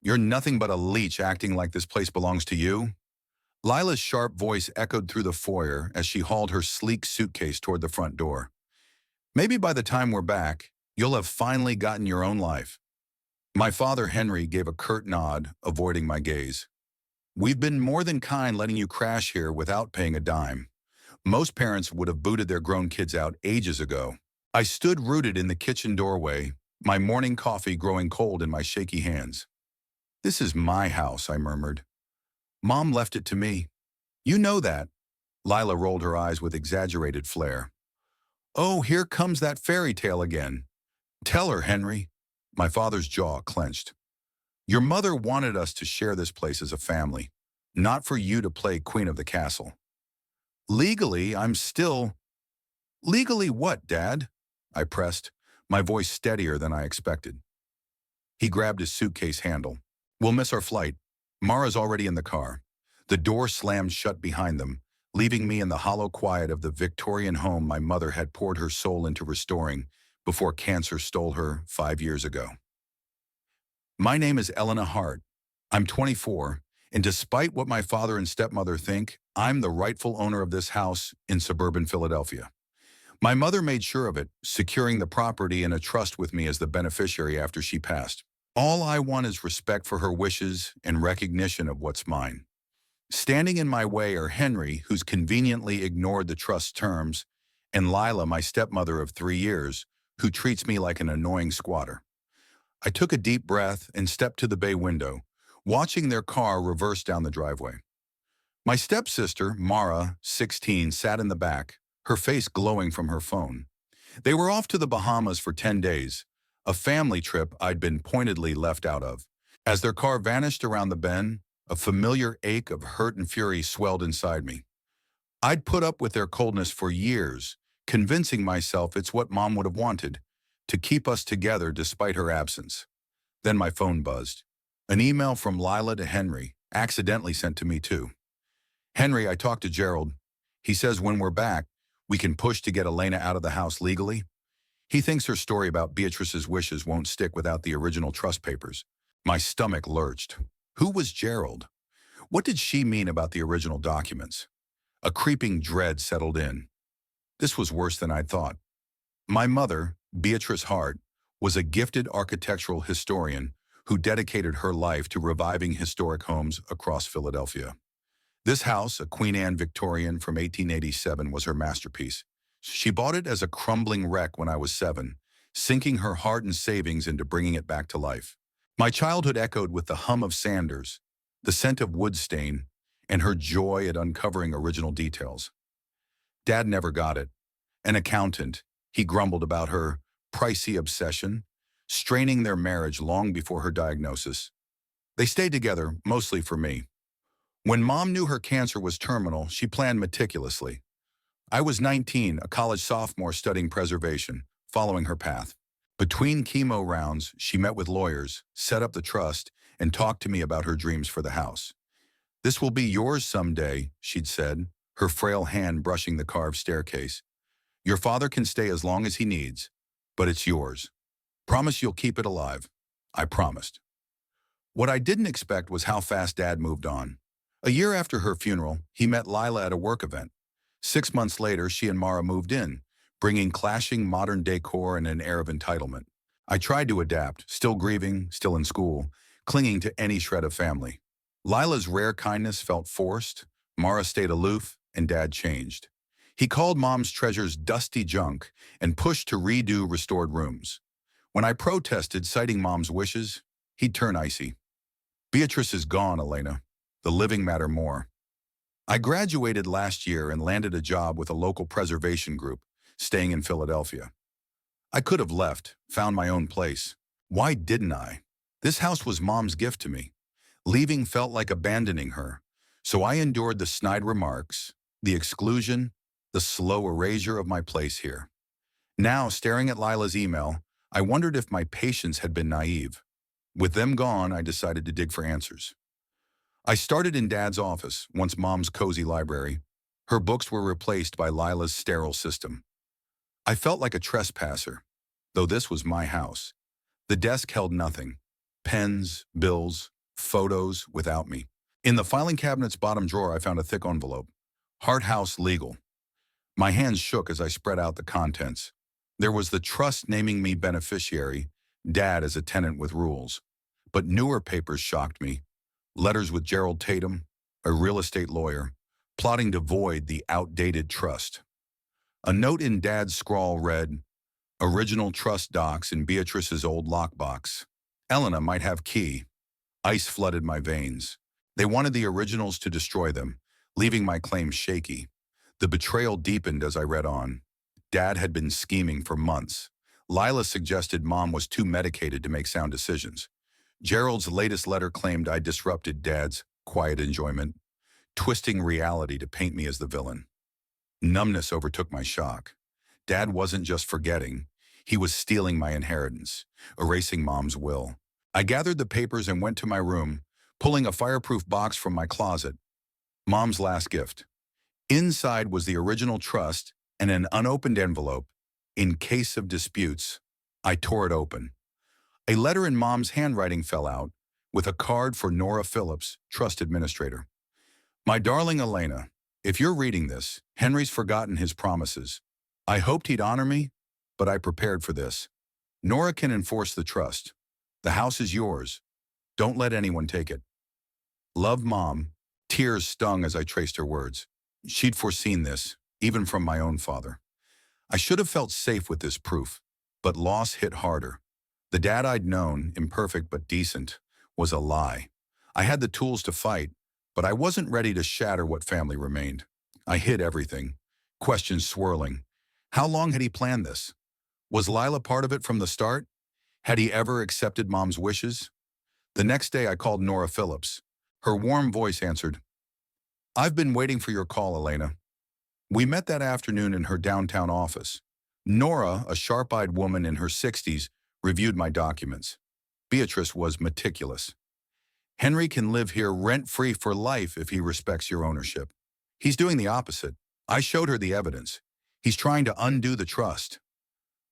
You're nothing but a leech acting like this place belongs to you. Lila's sharp voice echoed through the foyer as she hauled her sleek suitcase toward the front door. Maybe by the time we're back, you'll have finally gotten your own life. My father, Henry, gave a curt nod, avoiding my gaze. We've been more than kind letting you crash here without paying a dime. Most parents would have booted their grown kids out ages ago. I stood rooted in the kitchen doorway, my morning coffee growing cold in my shaky hands. This is my house, I murmured. Mom left it to me. You know that. Lila rolled her eyes with exaggerated flair. Oh, here comes that fairy tale again. Tell her, Henry. My father's jaw clenched. Your mother wanted us to share this place as a family, not for you to play queen of the castle. Legally, I'm still... Legally what, Dad? I pressed, my voice steadier than I expected. He grabbed his suitcase handle. We'll miss our flight. Mara's already in the car. The door slammed shut behind them, leaving me in the hollow quiet of the Victorian home my mother had poured her soul into restoring before cancer stole her 5 years ago. My name is Elena Hart. I'm 24, and despite what my father and stepmother think, I'm the rightful owner of this house in suburban Philadelphia. My mother made sure of it, securing the property in a trust with me as the beneficiary after she passed. All I want is respect for her wishes and recognition of what's mine. Standing in my way are Henry, who's conveniently ignored the trust terms, and Lila, my stepmother of 3 years, who treats me like an annoying squatter. I took a deep breath and stepped to the bay window, watching their car reverse down the driveway. My stepsister, Mara, 16, sat in the back, her face glowing from her phone. They were off to the Bahamas for 10 days, a family trip I'd been pointedly left out of. As their car vanished around the bend, a familiar ache of hurt and fury swelled inside me. I'd put up with their coldness for years, convincing myself it's what Mom would have wanted, to keep us together despite her absence. Then my phone buzzed. An email from Lila to Henry, accidentally sent to me too. Henry, I talked to Gerald. He says when we're back, we can push to get Elena out of the house legally. He thinks her story about Beatrice's wishes won't stick without the original trust papers. My stomach lurched. Who was Gerald? What did she mean about the original documents? A creeping dread settled in. This was worse than I'd thought. My mother, Beatrice Hart, was a gifted architectural historian who dedicated her life to reviving historic homes across Philadelphia. This house, a Queen Anne Victorian from 1887, was her masterpiece. She bought it as a crumbling wreck when I was 7, sinking her heart and savings into bringing it back to life. My childhood echoed with the hum of Sanders, the scent of wood stain, and her joy at uncovering original details. Dad never got it. An accountant, he grumbled about her pricey obsession, straining their marriage long before her diagnosis. They stayed together, mostly for me. When Mom knew her cancer was terminal, she planned meticulously. I was 19, a college sophomore studying preservation, following her path. Between chemo rounds, she met with lawyers, set up the trust, and talked to me about her dreams for the house. This will be yours someday, she'd said, her frail hand brushing the carved staircase. Your father can stay as long as he needs, but it's yours. Promise you'll keep it alive. I promised. What I didn't expect was how fast Dad moved on. A year after her funeral, he met Lila at a work event. 6 months later, she and Mara moved in, bringing clashing modern decor and an air of entitlement. I tried to adapt, still grieving, still in school, clinging to any shred of family. Lila's rare kindness felt forced, Mara stayed aloof, and Dad changed. He called Mom's treasures dusty junk and pushed to redo restored rooms. When I protested, citing Mom's wishes, he'd turn icy. Beatrice is gone, Elena. The living matter more. I graduated last year and landed a job with a local preservation group, staying in Philadelphia. I could have left, found my own place. Why didn't I? This house was Mom's gift to me. Leaving felt like abandoning her, so I endured the snide remarks, the exclusion, the slow erasure of my place here. Now, staring at Lila's email, I wondered if my patience had been naive. With them gone, I decided to dig for answers. I started in Dad's office, once Mom's cozy library. Her books were replaced by Lila's sterile system. I felt like a trespasser, though this was my house. The desk held nothing. Pens, bills, Photos without me. In the filing cabinet's bottom drawer, I found a thick envelope. Hart House Legal. My hands shook as I spread out the contents. There was the trust naming me beneficiary, Dad as a tenant with rules. But newer papers shocked me. Letters with Gerald Tatum, a real estate lawyer, plotting to void the outdated trust. A note in Dad's scrawl read, "Original trust docs in Beatrice's old lockbox. Elena might have key." Ice flooded my veins. They wanted the originals to destroy them, leaving my claims shaky. The betrayal deepened as I read on. Dad had been scheming for months. Lila suggested Mom was too medicated to make sound decisions. Gerald's latest letter claimed I disrupted Dad's quiet enjoyment, twisting reality to paint me as the villain. Numbness overtook my shock. Dad wasn't just forgetting. He was stealing my inheritance, erasing Mom's will. I gathered the papers and went to my room, pulling a fireproof box from my closet. Mom's last gift. Inside was the original trust and an unopened envelope. In case of disputes, I tore it open. A letter in Mom's handwriting fell out, with a card for Nora Phillips, trust administrator. "My darling Elena, if you're reading this, Henry's forgotten his promises. I hoped he'd honor me, but I prepared for this. Nora can enforce the trust. The house is yours. Don't let anyone take it. Love, Mom." Tears stung as I traced her words. She'd foreseen this, even from my own father. I should have felt safe with this proof, but loss hit harder. The dad I'd known, imperfect but decent, was a lie. I had the tools to fight, but I wasn't ready to shatter what family remained. I hid everything, questions swirling. How long had he planned this? Was Lila part of it from the start? Had he ever accepted Mom's wishes? The next day I called Nora Phillips. Her warm voice answered, "I've been waiting for your call, Elena." We met that afternoon in her downtown office. Nora, a sharp-eyed woman in her 60s, reviewed my documents. Beatrice was meticulous. "Henry can live here rent-free for life if he respects your ownership. He's doing the opposite." I showed her the evidence. "He's trying to undo the trust."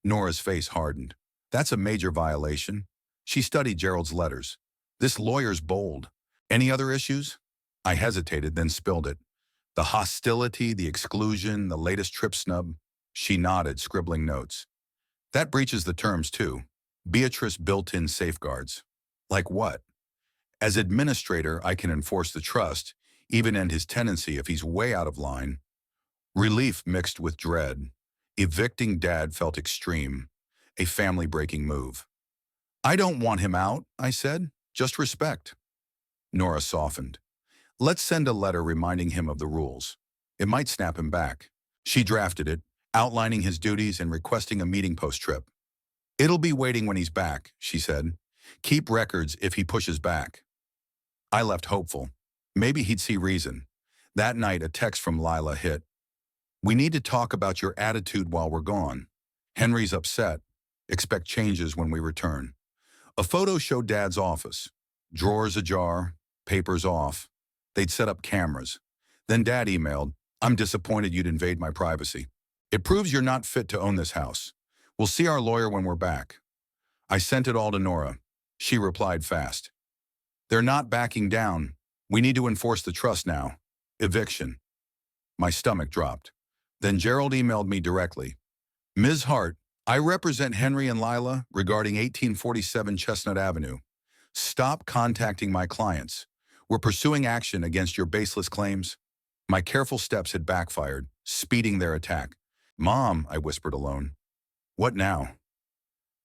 Nora's face hardened. "That's a major violation." She studied Gerald's letters. "This lawyer's bold. Any other issues?" I hesitated, then spilled it. The hostility, the exclusion, the latest trip snub. She nodded, scribbling notes. "That breaches the terms, too. Beatrice built in safeguards." "Like what?" "As administrator, I can enforce the trust, even end his tenancy if he's way out of line." Relief mixed with dread. Evicting Dad felt extreme, a family-breaking move. "I don't want him out," I said. "Just respect." Nora softened. "Let's send a letter reminding him of the rules. It might snap him back." She drafted it, outlining his duties and requesting a meeting post-trip. "It'll be waiting when he's back," she said. "Keep records if he pushes back." I left hopeful. Maybe he'd see reason. That night, a text from Lila hit. "We need to talk about your attitude while we're gone. Henry's upset. Expect changes when we return." A photo showed Dad's office. Drawers ajar, papers off. They'd set up cameras. Then Dad emailed, "I'm disappointed you'd invade my privacy. It proves you're not fit to own this house. We'll see our lawyer when we're back." I sent it all to Nora. She replied fast. "They're not backing down. We need to enforce the trust now. Eviction." My stomach dropped. Then Gerald emailed me directly. "Ms. Hart, I represent Henry and Lila regarding 1847 Chestnut Avenue. Stop contacting my clients. We're pursuing action against your baseless claims." My careful steps had backfired, speeding their attack. "Mom," I whispered alone. "What now?"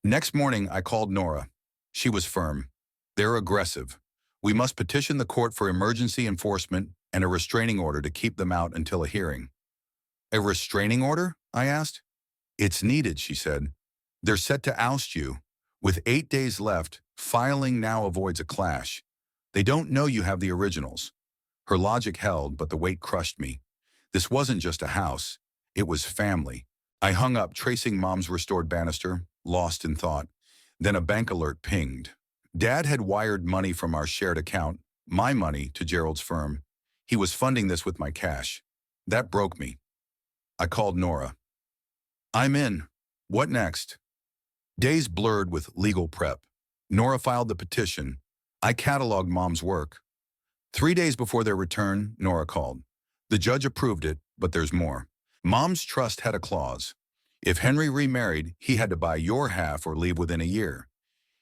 Next morning, I called Nora. She was firm. "They're aggressive. We must petition the court for emergency enforcement and a restraining order to keep them out until a hearing." "A restraining order?" I asked. "It's needed," she said. "They're set to oust you. With 8 days left, filing now avoids a clash. They don't know you have the originals." Her logic held, but the weight crushed me. This wasn't just a house. It was family. I hung up, tracing Mom's restored banister, lost in thought. Then a bank alert pinged. Dad had wired money from our shared account, my money, to Gerald's firm. He was funding this with my cash. That broke me. I called Nora. "I'm in. What next?" Days blurred with legal prep. Nora filed the petition. I cataloged Mom's work. 3 days before their return, Nora called. The judge approved it, but there's more. Mom's trust had a clause. If Henry remarried, he had to buy your half or leave within a year.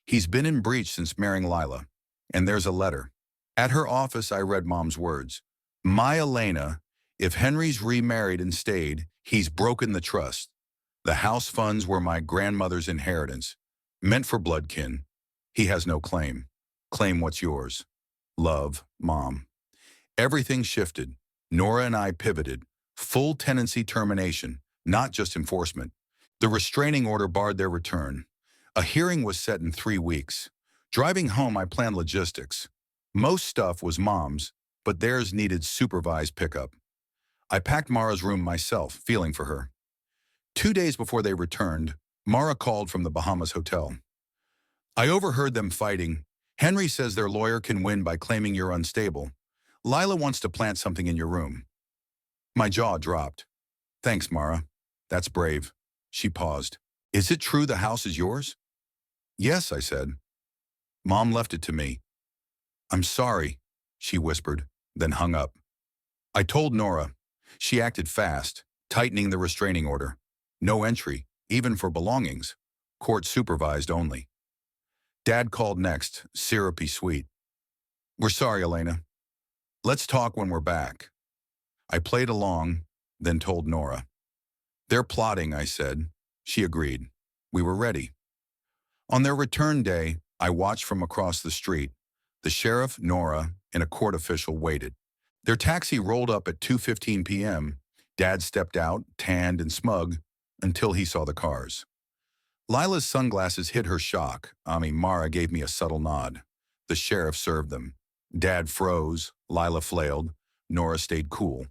He's been in breach since marrying Lila. And there's a letter. At her office, I read Mom's words. My Elena, if Henry's remarried and stayed, he's broken the trust. The house funds were my grandmother's inheritance, meant for bloodkin. He has no claim. Claim what's yours. Love, Mom. Everything shifted. Nora and I pivoted. Full tenancy termination, not just enforcement. The restraining order barred their return. A hearing was set in 3 weeks. Driving home, I planned logistics. Most stuff was Mom's, but theirs needed supervised pickup. I packed Mara's room myself, feeling for her. 2 days before they returned, Mara called from the Bahamas hotel. I overheard them fighting. Henry says their lawyer can win by claiming you're unstable. Lila wants to plant something in your room. My jaw dropped. Thanks, Mara. That's brave. She paused. Is it true the house is yours? Yes, I said. Mom left it to me. I'm sorry, she whispered, then hung up. I told Nora. She acted fast, tightening the restraining order. No entry, even for belongings. Court supervised only. Dad called next, syrupy sweet. We're sorry, Elena. Let's talk when we're back. I played along, then told Nora. They're plotting, I said. She agreed. We were ready. On their return day, I watched from across the street. The sheriff, Nora, and a court official waited. Their taxi rolled up at 2:15 p.m. Dad stepped out, tanned and smug, until he saw the cars. Lila's sunglasses hid her shock. Mara gave me a subtle nod. The sheriff served them. Dad froze, Lila flailed, Nora stayed cool.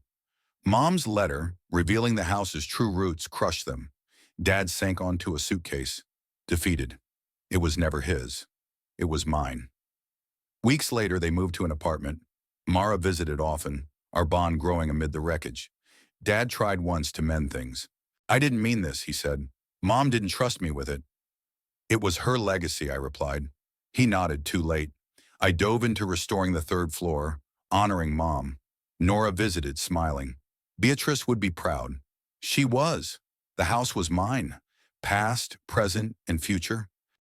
Mom's letter, revealing the house's true roots, crushed them. Dad sank onto a suitcase, defeated. It was never his. It was mine. Weeks later, they moved to an apartment. Mara visited often, our bond growing amid the wreckage. Dad tried once to mend things. I didn't mean this, he said. Mom didn't trust me with it. It was her legacy, I replied. He nodded, too late. I dove into restoring the 3rd floor, honoring Mom. Nora visited, smiling. Beatrice would be proud. She was. The house was mine. Past, present, and future.